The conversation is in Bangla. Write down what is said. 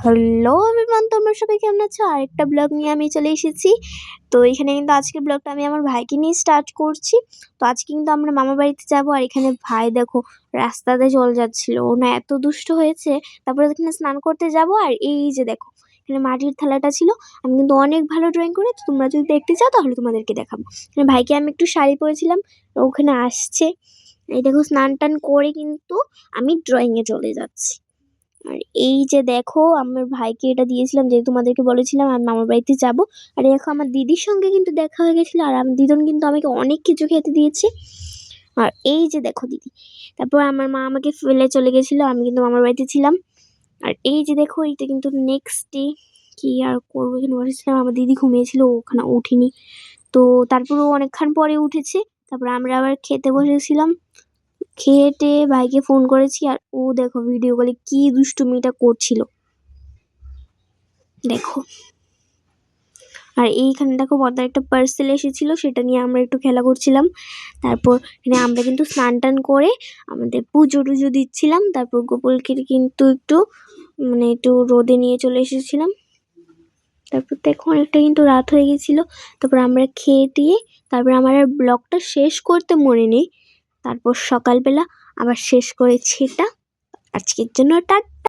হ্যালো এভরিওয়ান, তোমরা সবাই কেমন আছো? আরেকটা ব্লগ নিয়ে আমি চলে এসেছি। তো এখানে কিন্তু আজকের ব্লগটা আমি আমার ভাইকে নিয়ে স্টার্ট করছি। তো আজকে কিন্তু আমরা মামার বাড়িতে যাবো। আর এখানে ভাই দেখো রাস্তাতে চলে যাচ্ছিল, ও না এত দুষ্ট হয়েছে। তারপরে এখানে স্নান করতে যাব। আর এই যে দেখো এখানে মাটির থালাটা ছিল। আমি কিন্তু অনেক ভালো ড্রয়িং করি, তো তোমরা যদি দেখতে চাও তাহলে তোমাদেরকে দেখাবো। এখানে ভাইকে আমি একটু শাড়ি পরেছিলাম, ওখানে আসছে। এই দেখো স্নান টান করে কিন্তু আমি ড্রয়িংয়ে চলে যাচ্ছি। আর এই যে দেখো আমার ভাইকে এটা দিয়েছিলাম, যেহেতু তোমাদেরকে বলেছিলাম আমি মামার বাড়িতে যাব। আর দেখো আমার দিদির সঙ্গে কিন্তু দেখা হয়ে গেছিল, আর আমার দিদন কিন্তু আমাকে অনেক কিছু খেতে দিয়েছে। আর এই যে দেখো দিদি, তারপর আমার মা আমাকে ফেলে চলে গেছিল, আমি কিন্তু মামার বাড়িতে ছিলাম। আর এই যে দেখো এইটা কিন্তু নেক্সট ডে। কি আর করবো, এখানে বসেছিলাম, আমার দিদি ঘুমিয়েছিল, ও ওখানে উঠিনি। তো তারপর ও অনেকক্ষণ পরে উঠেছে। তারপর আমরা আবার খেতে বসেছিলাম। খেয়ে ভাইকে ফোন করেছি, আর ও দেখো ভিডিও কলে কি দুষ্টুমিটা করছিল দেখো। আর এইখানে দেখো বড়দার একটা পার্সেল এসেছিল, সেটা নিয়ে আমরা একটু খেলা করছিলাম। তারপর এখানে আমরা কিন্তু স্নান টান করে আমাদের পুজো টুজো দিচ্ছিলাম। তারপর গোপালকে কিন্তু একটু রোদে নিয়ে চলে এসেছিলাম। তারপর দেখো অনেকটা কিন্তু রাত হয়ে গেছিল। তারপর আমরা খেয়ে দিয়ে তারপর আমার আর ব্লগটা শেষ করতে মনে নেই। তারপর সকালবেলা আবার শেষ করেছি এটা। আজকের জন্য টাটা।